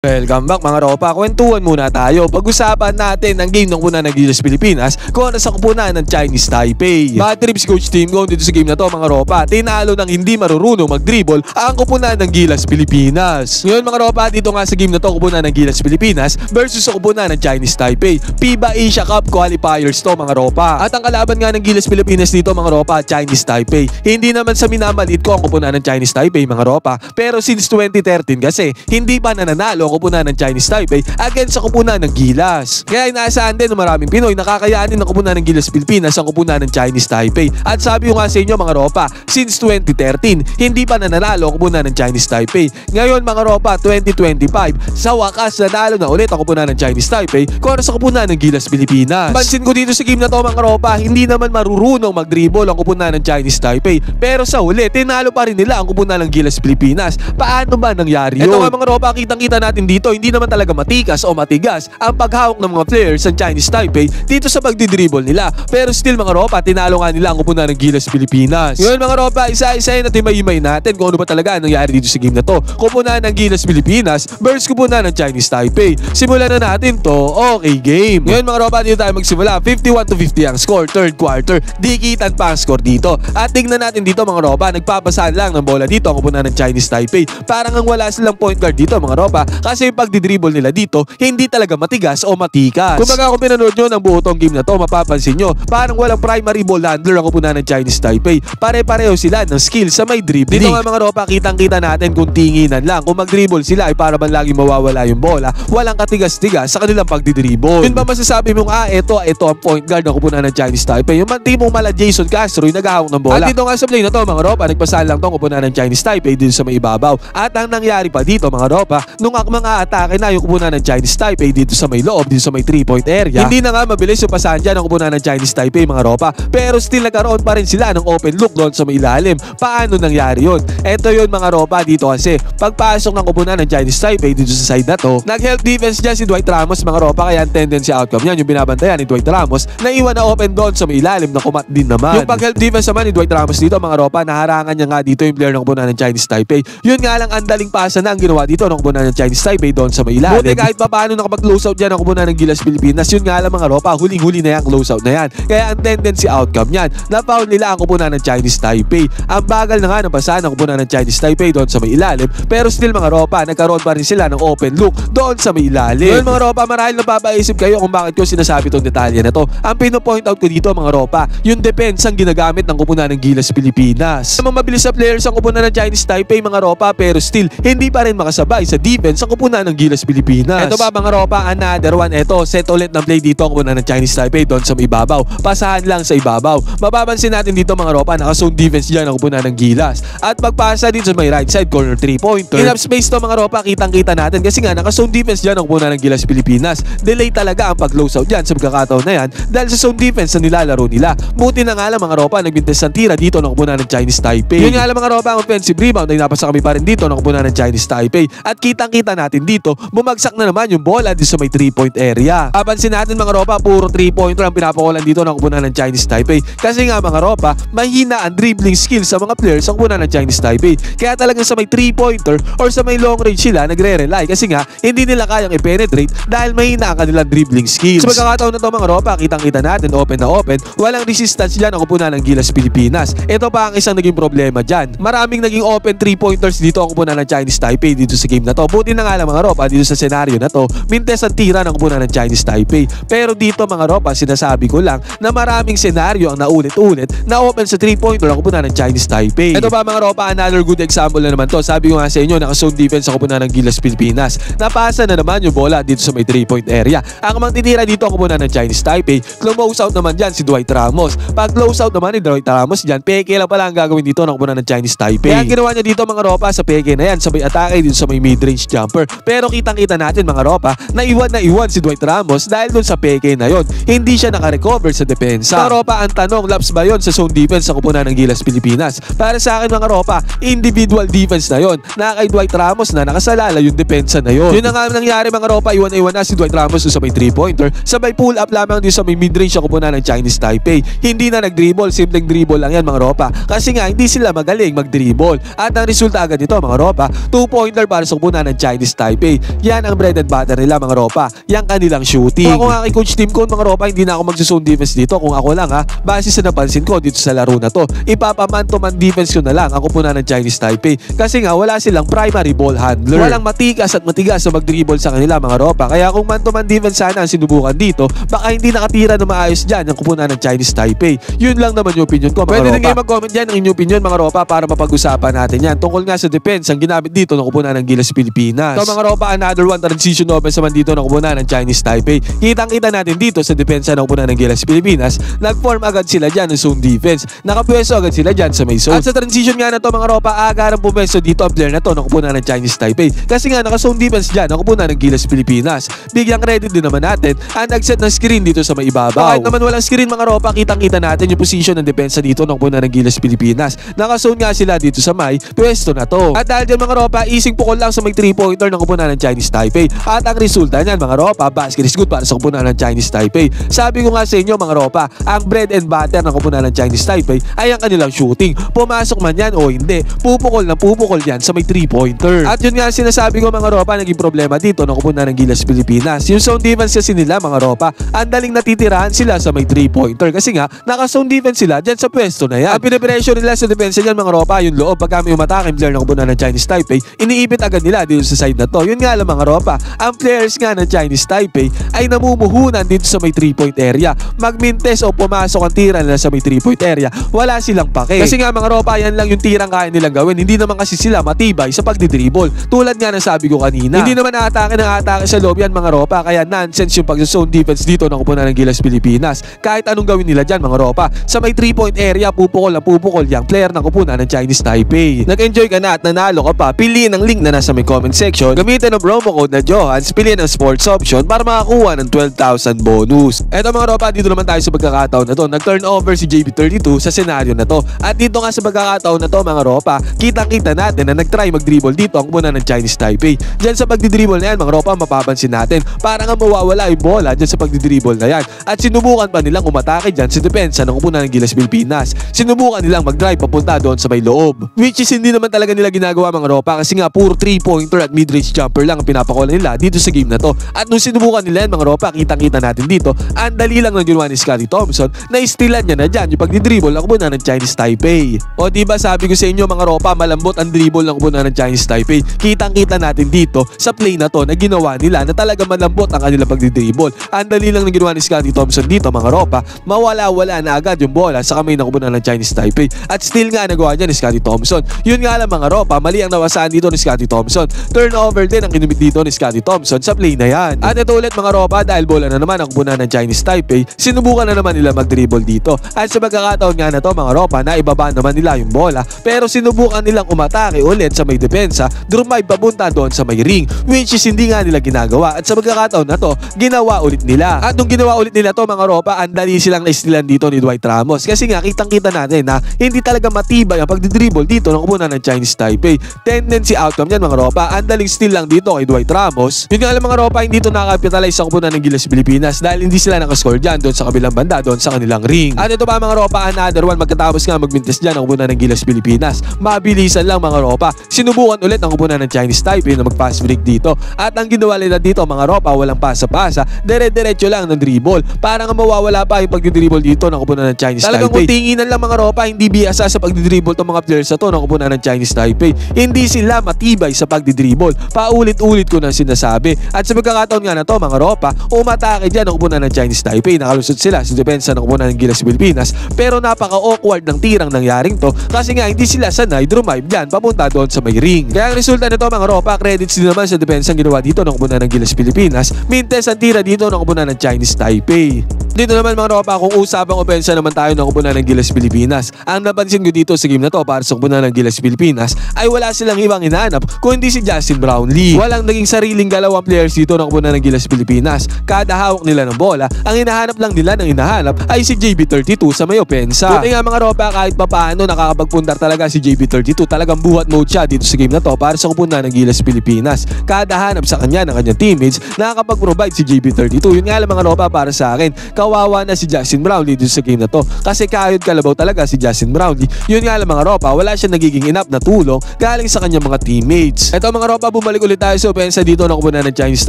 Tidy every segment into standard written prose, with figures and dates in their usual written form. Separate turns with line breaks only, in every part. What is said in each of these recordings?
Welcome back mga ropa, kwentuhan muna tayo. Pag-usapan natin ang game ng kupunan ng Gilas Pilipinas kontra sa kupunan ng Chinese Taipei. Bad trip si Coach Team Go dito sa game na to mga ropa. Tinalo ng hindi marurunong mag-dribble ang kupunan ng Gilas Pilipinas. Ngayon mga ropa, dito nga sa game na to, kupunan ng Gilas Pilipinas versus sa kupunan ng Chinese Taipei. FIBA Asia Cup qualifiers to mga ropa. At ang kalaban nga ng Gilas Pilipinas dito mga ropa, Chinese Taipei. Hindi naman sa minamalit ko ang kupunan ng Chinese Taipei mga ropa, pero since 2013 kasi hindi pa nananalo kupunan ng Chinese Taipei against sa kupunan ng Gilas. Kaya inaasahan din ng maraming Pinoy na kakayanin ng kupunan ng Gilas Pilipinas ang kupunan ng Chinese Taipei. At sabi ko nga sa inyo mga ropa, since 2013 hindi pa nananalo ang kupunan ng Chinese Taipei. Ngayon mga ropa, 2025 sa wakas nanalo na ulit ang kupunan ng Chinese Taipei kontra sa kupunan ng Gilas Pilipinas. Pansin ko dito sa game na to mga ropa, hindi naman marurunong mag-dribble ang kupunan ng Chinese Taipei, pero sa huli tinalo pa rin nila ang kupunan ng Gilas Pilipinas. Paano ba nangyari yun? Ito nga mga ropa, kitang-kita natin dito, hindi naman talaga matikas o matigas ang paghawak ng mga players ng Chinese Taipei dito sa pagdidribble nila. Pero still mga ropa, tinalo nga nila ang kupunan ng Gilas Pilipinas. Ngayon mga ropa, isa-isahin at himay-himay natin kung ano ba talaga ang nangyari dito sa game na to. Kupunan ng Gilas Pilipinas versus kupunan ng Chinese Taipei. Simulan na natin to. Okay game. Ngayon mga ropa, dito tayo magsimula. 51-50 ang score, third quarter. Dikitan pa ang score dito. At tingnan natin dito mga ropa, nagpapasahan lang ng bola dito ang kupunan ng Chinese Taipei. Parang ang wala silang point guard dito mga ropa, kasi yung pagdidribble nila dito hindi talaga matigas o matikas. Kung baga kung pinanood nyo ng buo tong game na to, mapapansin nyo parang walang primary ball handler ang kupunan ng Chinese Taipei. Pare-pareho sila ng skill sa may dribbling. Dito nga mga ropa, kitang-kita natin kung tinginan lang. Kung mag-dribble sila ay para bang lagi mawawala yung bola. Walang katigas-tigas sa kanilang pagdidribble. Yun ba masasabi mong ito ang point guard ng kupunan ng Chinese Taipei? Yung mantimong mala Jason Castro yung naghahawak ng bola. At dito nga sa play na to mga ropa, nagpasahan lang tong kupunan ng Chinese Taipei dito sa may ibabaw. At ang nangyari pa dito mga ropa, nung mga atake na yung kupunan ng Chinese Taipei dito sa may loob, dito sa may 3-point area, hindi na nga mabilis yung pasahan dyan ng kupunan ng Chinese Taipei mga ropa, pero still nagkaroon pa rin sila ng open look doon sa may ilalim. Paano nangyari yun? Eto yun mga ropa, dito kasi pagpasok ng kupunan ng Chinese Taipei dito sa side na to, nag-help defense dyan si Dwight Ramos mga ropa, kaya ang tendency outcome yan, yung binabantayan ni Dwight Ramos na iwan na open doon sa may ilalim na kumat din naman. Yung pag-help defense naman ni Dwight Ramos dito mga ropa, naharangan niya nga dito yung player ng kupunan ng Chinese Taipei. Yun nga lang, ang daling pasa na ang ginawa dito ng kupunan ng Chinese Taipei doon sa may ilalim. Buti kahit pa paano nakapag-close out dyan ang kupunan ng Gilas Pilipinas. Yun nga lang mga ropa, huling-huli na yan close out na yan. Kaya ang tendency outcome yan, na-foul nila ang kupunan ng Chinese Taipei. Ang bagal na nga ng pasahan ng kupunan ng Chinese Taipei doon sa may ilalim, pero still mga ropa, nagkaroon pa rin sila ng open look doon sa may ilalim. Yun mga ropa, marahil napapaisip kayo kung bakit ko sinasabi itong detalye na to. Ang pino-point out ko dito mga ropa, yung defense ang ginagamit ng kupunan ng Gilas Pilipinas. Mabilis sa players ang kupunan ng Chinese Taipei mga ropa, pero still hindi pa rin makasabay sa defense ang kupunan ng Gilas Pilipinas. Ito ba mga ropa, another one. Ito, set ulit ng play dito ang kupunan ng Chinese Taipei doon sa ibabaw. Pasahan lang sa ibabaw. Mapapansin natin dito mga ropa, naka-zone defense dyan ang kupunan ng Gilas. At pagpasa dito sa may right side corner 3-pointer. Enough space to mga ropa, kitang-kita natin kasi nga naka-zone defense dyan ang kupunan ng Gilas Pilipinas. Delay talaga ang pag-close out dyan sa pagkakataon na yan dahil sa zone defense na nilalaro nila. Buti na nga lang mga ropa, nagbintes ng tira dito ng kupunan ng Chinese Taipei. Yun nga lang mga ropa, ang offensive rebound ay napasa kami pa rin dito ng kupunan ng Chinese Taipei. At kitang-kita natin dito, bumagsak na naman yung bola dito sa may 3-point area. Papansin natin mga ropa, puro 3-pointer ang pinapakulan dito ng kupunan ng Chinese Taipei. Kasi nga mga ropa, mahina ang dribbling skills sa mga players sa kupunan ng Chinese Taipei. Kaya talagang sa may 3-pointer or sa may long range sila nagre-rely kasi nga hindi nila kayang i-penetrate dahil mahina ang kanilang dribbling skills. Sa pagkakataon na to mga ropa, kitang-kita natin open na open, walang resistance dyan ang kupunan ng Gilas Pilipinas. Ito pa ang isang naging problema dyan. Maraming naging open 3-pointers dito ang kupunan ng Chinese Taipei dito sa game na to. Buti na nga lang mga ropa, dito sa senaryo na to, mintes ang tira ng kupunan ng Chinese Taipei. Pero dito mga ropa, sinasabi ko lang na maraming senaryo ang naulit-ulit na open sa 3-pointer ang kupunan ng Chinese Taipei. Ito ba mga ropa, another good example na naman to. Sabi ko nga sa inyo, naka-zone defense sa kupunan ng Gilas Pilipinas. Napasa na naman yung bola dito sa may 3-point area. Ang magtitira dito ang kupunan ng Chinese Taipei. Close out naman dyan si Dwight Ramos. Pag close out naman ni Dwight Ramos dyan, peke lang pala ang gagawin dito ng kupunan ng Chinese Taipei. Kaya ginawa niya dito mga ropa sa peke na yan, sabay atake dito sa may mid-range jumper. Pero kitang-kita natin mga ropa, na iwan si Dwight Ramos dahil dun sa peke na yon. Hindi siya naka-recover sa depensa. Mga ropa, ang tanong, laps ba yon sa zone defense sa kupunan ng Gilas Pilipinas? Para sa akin mga ropa, individual defense na yon. Na kay Dwight Ramos na nakasalala yung depensa na yon. Yun na nga nangyari mga ropa, iwan na si Dwight Ramos sa may 3-pointer. Sabay pull up lamang din sa may mid-range sa kupunan ng Chinese Taipei. Hindi na nag-dribble, simpleng dribble lang yan mga ropa. Kasi nga hindi sila magaling mag-dribble. At ang resulta agad nito mga ropa, 2-pointer para sa kupunan ng Chinese Chinese Taipei. Yan ang bread and butter nila mga ropa. Yan kanilang shooting. Kung ako nga kay Coach Tim Cone mga ropa, hindi na ako magsusone defense dito. Kung ako lang ha, base sa napansin ko dito sa laro na to, ipapaman to man defense ko na lang ang kupunan ng Chinese Taipei. Kasi nga wala silang primary ball handler. Walang matigas at matigas na mag-dribble sa kanila mga ropa. Kaya kung man to man defense sana ang sinubukan dito, baka hindi nakatira na maayos dyan ang kupunan ng Chinese Taipei. Yun lang naman yung opinion ko mga ropa. Pwede din kayo mag-comment dyan ang inyong opinion mga ropa para mapag-usapan natin yan. Tungkol nga sa defense ang ginamit dito ng kupunan ng Gilas Pilipinas. So mga ropa, another one transition offense naman dito ng kupunan ng Chinese Taipei. Kitang-kita natin dito sa depensa ng kupunan ng Gilas Pilipinas, nag-form agad sila dyan ng zone defense. Nakapwesto agad sila dyan sa may zone. At sa transition nga na to mga ropa, aga ng pumwesto dito ang player na to ng kupunan ng Chinese Taipei. Kasi nga naka-zone defense dyan ang kupunan ng Gilas Pilipinas. Bigyang credit din naman natin ang nag-set ng screen dito sa may ibabaw. Kahit naman walang screen mga ropa, kitang-kita natin yung position ng depensa dito ng kupunan ng Gilas Pilipinas. Naka-zone nga sila dito sa may pwesto na to. At dahil dyan mga ropa, ising pukol lang sa may 3-pointer ng kupunan ng Chinese Taipei. At ang resulta niyan mga ropa, basket is good para sa kupunan ng Chinese Taipei. Sabi ko nga sa inyo mga ropa, ang bread and butter ng kupunan ng Chinese Taipei ay ang kanilang shooting. Pumasok man yan o hindi, pupukol na pupukol yan sa may 3-pointer. At yun nga sinasabi ko mga ropa, naging problema dito ng kupunan ng Gilas Pilipinas. Yung zone defense kasi nila mga ropa, ang daling natitirahan sila sa may 3-pointer kasi nga naka-zone defense sila dyan sa pwesto na yan. Ang pinipresyo nila sa defense niyan mga ropa, yung loob pagka may umatake player ng kupunan ng Chinese Taipei, iniipit agad nila dito sa side na to. Yun nga lang mga ropa, ang players nga ng Chinese Taipei ay namumuhunan dito sa may 3-point area. Magmintes o pumasok ang tira nila sa may 3-point area, wala silang pake. Kasi nga mga ropa, yan lang yung tirang kaya nilang gawin. Hindi naman kasi sila matibay sa pagdidribble. Tulad nga ng sabi ko kanina, hindi naman aatake ng atake sa loob yan mga ropa, kaya nonsense yung pag-zone defense dito ng kupunan ng Gilas Pilipinas. Kahit anong gawin nila dyan mga ropa, sa may 3-point area, pupukol na pupukol yung player ng kupunan ng Chinese Taipei. Nag-enjoy ka na at nanalo ka pa, piliin ang link na nasa may comment section, gamitin ang promo code na Johans, piliin ang sports option para makakuha ng 12,000 bonus. Eto mga ropa, dito naman tayo sa pagkakataon na to. Nag-turnover si JB32 sa senaryo na to. At dito nga sa pagkakataon na to mga ropa, kitang-kita natin na nag-try mag-dribble dito ang kupunan ng Chinese Taipei. Diyan sa pagdidribble na yan mga ropa, mapapansin natin para nga mawawala yung bola diyan sa pagdidribble na yan. At sinubukan pa nilang umatake diyan sa depensa ng kupunan ng Gilas Pilipinas. Sinubukan nilang mag-drive papunta doon sa may loob. Which is hindi naman talaga nila ginagawa mga ropa kasi nga puro 3-pointer at mid-range jumper lang ang pinapakola nila dito sa game na to. At nung sinubukan nila yan mga ropa, kitang-kita natin dito, ang dali lang ng ginawa ni Scottie Thompson na istilan niya na dyan yung pagdidribble ng kupunan ng Chinese Taipei. O diba sabi ko sa inyo mga ropa, malambot ang dribble ng kupunan ng Chinese Taipei. Kitang-kita natin dito sa play na to na ginawa nila na talaga malambot ang kanilang pagdidribble. Ang dali lang ng ginawa ni Scottie Thompson dito mga ropa, mawala-wala na agad yung bola sa kamay ng kupunan ng Chinese Taipei. At still nga nagawa niya ni Scottie Thompson. Yun nga lang mga ropa, mali ang nawasaan dito ni Scottie Thompson. Turnover din ang kinumit dito ni Scottie Thompson sa play na yan. At ito ulit mga ropa, dahil bola na naman ang kupunan ng Chinese Taipei, sinubukan na naman nila mag-dribble dito. At sa pagkakataon nga na to mga ropa, na ibaba naman nila yung bola, pero sinubukan nilang umatake ulit sa may depensa, drive papunta doon sa may ring, which is hindi nga nila ginagawa. At sa pagkakataon na to, ginawa ulit nila. At nung ginawa ulit nila to mga ropa, ang dali silang naistilan dito ni Dwight Ramos. Kasi nga kitang-kita natin na hindi talaga matibay ang pagdidribble dito ng kupunan ng Chinese Taipei. Tendency outcome yan mga ropa, ang daling steal lang dito kay Dwight Ramos. Yun nga lang mga ropa, hindi ito nakapitalize sa kupunan ng Gilas Pilipinas dahil hindi sila nakascore dyan doon sa kabilang banda, doon sa kanilang ring. At ito pa mga ropa, another one, magkatapos nga magmintes dyan ang kupunan ng Gilas Pilipinas. Mabilisan lang mga ropa, sinubukan ulit ang kupunan ng Chinese Taipei na mag-pass break dito. At ang ginawa nila dito mga ropa, walang pasa-pasa, dire-diretso lang ng dribble para nga mawawala pa yung pagdidribble dito ng kupunan ng Chinese Taipei. Talagang tinginan lang mga ropa, hindi biasa sa pagdidribble ng mga players na to ng kupunan ng Chinese Taipei. Hindi sila matibay sa pagdidribble. Paulit-ulit ko na sinasabi. At sa pagkakataon nga na to mga ropa, umatake dyan ang kupunan ng Chinese Taipei. Nakalusot sila sa depensa ng kupunan ng Gilas Pilipinas. Pero napaka-awkward ng tirang nangyaring to kasi nga hindi sila sanay drive dyan papunta doon sa may ring. Kaya ang resulta nito mga ropa, credits din naman sa depensa ginawa dito ng kupunan ng Gilas Pilipinas. Mintes ang tira dito ng kupunan ng Chinese Taipei. Dito naman mga ropa, kung usapang opensa naman tayo ng kupunan ng Gilas Pilipinas, ang napansin ko dito sa game na to para sa kupunan ng Gilas Pilipinas ay wala silang ibang hinahanap kung hindi si Justin Brownlee. Walang naging sariling galawang players dito ng kupunan ng Gilas Pilipinas. Kada hawak nila ng bola, ang hinahanap lang nila ng hinahanap ay si JB32 sa may opensa. Buti nga mga ropa, kahit papaano nakakapagpundar talaga si JB32. Talagang buhat mode siya dito sa game na to para sa kupunan ng Gilas Pilipinas. Kada hanap sa kanya ng kanyang teammates, nakakapag-provide si JB32. Yun nga lang mga ropa para sa akin. kawawa na si Justin Brownlee dito sa game na to. Kasi kayod kalabaw talaga si Justin Brownlee. Yun nga lang mga ropa, wala siya nagiging enough na tulong galing sa kanyang mga teammates. Ito mga ropa, bumalik ulit tayo sa opensa dito ng kupunan ng Chinese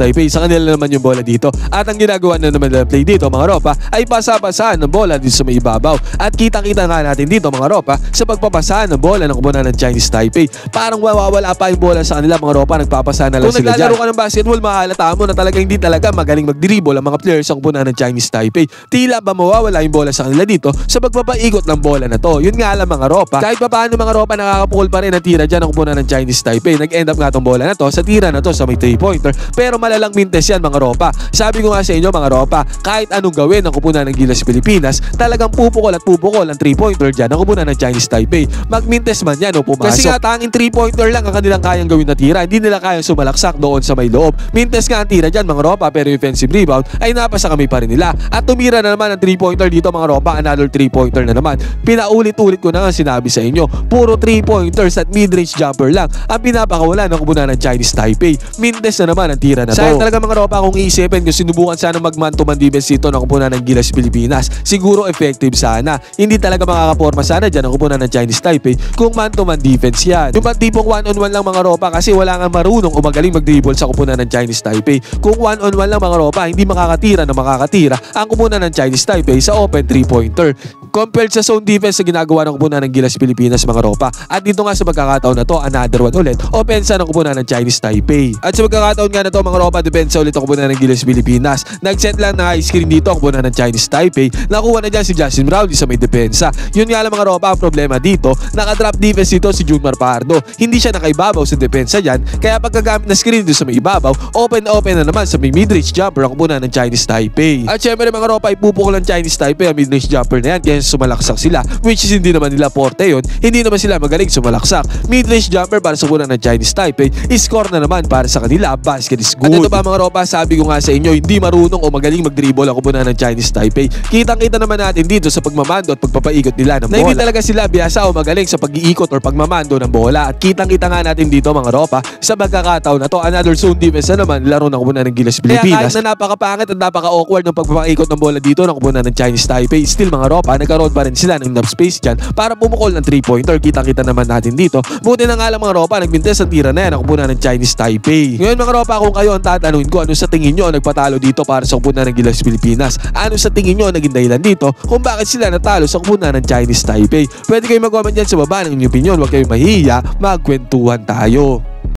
Taipei. Sa kanila naman yung bola dito. At ang ginagawa na naman ng play dito mga ropa ay pasa-pasaan ng bola dito sa may ibabaw. At kita-kita nga natin dito mga ropa sa pagpapasaan ng bola ng kupunan ng Chinese Taipei. Parang mawawala pa yung bola sa kanila mga ropa, nagpapasa na lang sila dyan. Kung naglalaro ka ng basketball, mahalata mo na talaga hindi talaga magaling mag-dribble ang mga players sa kupunan ng Chinese Taipei. Tila ba mawawala yung bola sa kanila dito sa pagpapaikot ng bola na to. Yun nga lang mga ropa, kahit pa paano mga ropa, nakakapukol pa rin ang tira dyan ang kupunan ng Chinese Taipei. Nag-end up nga tong bola na to sa tira na to sa may 3-pointer, pero malalang mintes yan mga ropa. Sabi ko nga sa inyo mga ropa, kahit anong gawin ng kupunan ng Gilas Pilipinas, talagang pupukol at pupukol ang 3-pointer dyan ang kupunan ng Chinese Taipei. Magmintes man yan o pumasok. Kasi nga tanging 3-pointer lang ang kanilang kayang gawin na tira, hindi nila kayang sumalaksak doon sa may loob. Mintes nga ang tira dyan mga ropa, pero yung offensive rebound ay napasa kami pa rin nila. At tumira na naman ang 3-pointer dito mga ropa, another 3-pointer na naman. Pinaulit-ulit ko na nga sinabi sa inyo, puro 3-pointers at mid-range jumper lang ang pinapakawala ng kupunan ng Chinese Taipei. Mintes na naman ang tira na to. Sayang talaga mga ropa kung iisipin kung sinubukan sana mag-man to man defense dito ng kupunan ng Gilas Pilipinas. Siguro effective sana. Hindi talaga makakaporma sana dyan ang kupunan ng Chinese Taipei kung man to man defense yan. Yung tipong one-on-one lang mga ropa, kasi wala nga marunong o magaling mag-dribble sa kupunan ng Chinese Taipei. Kung one-on-one lang mga ropa, hindi makakatira ang kupunan ng Chinese Taipei sa open 3-pointer. Compared sa zone defense na ginagawa ng kupunan ng Gilas Pilipinas mga ropa. At dito nga sa pagkakataon na to, another one ulit, opensa ng kupunan ng Chinese Taipei. At sa pagkakataon nga na to mga ropa, depensa ulit ang kupunan ng Gilas Pilipinas. Nag-set lang na high screen dito ang kupunan ng Chinese Taipei. Nakuha na dyan si Justin Brownlee sa may depensa. Yun nga lang mga ropa, ang problema dito, naka-drop defense dito si Junmar Pardo. Hindi siya nakaibabaw sa depensa dyan, kaya pagkagamit na screen dito sa may ibabaw, open na naman sa may mid-range jumper ang kupunan ng Chinese Taipei. At syempre mga ropa, ipupukol ng Chinese Taipei ang mid-range jumper na yan, kaya sumalaksak sila, which is hindi naman nila forte yun, hindi naman sila magaling sumalaksak. Mid-range jumper para sa kupunan ng Chinese Taipei, score na naman para sa kanila, basket is good. At ito ba mga ropa, sabi ko nga sa inyo, hindi marunong o magaling mag-dribble ang kupunan ng Chinese Taipei. Kitang-kita naman natin dito sa pagmamando at pagpapaikot nila ng bola. Na hindi talaga sila biyasa o magaling sa pag-iikot or pagmamando ng bola. At kitang-kita nga natin dito mga ropa, sa pagkakataon na to, another zone defense na naman laro ng kupunan ng Gilas Pilipinas. Kaya kahit na napakapangit at napaka-awkward ng pagpapaikot ng bola dito ng kupunan ng Chinese Taipei, still mga ropa, nagkaroon pa rin sila ng enough space dyan para pumukol ng 3-pointer. Kita-kita naman natin dito. Buti na nga lang mga ropa, nagmintes ang tira na yan ang kupunan ng Chinese Taipei. Ngayon mga ropa, kung kayo ang tatanungin ko, ano sa tingin nyo nagpatalo dito para sa kupunan ng Gilas Pilipinas? Ano sa tingin nyo naging dahilan dito kung bakit sila natalo sa kupunan ng Chinese Taipei? Pwede kayo mag-comment dyan sa baba ng inyong opinion. Huwag kayong mahihiya, magkwentuhan tayo.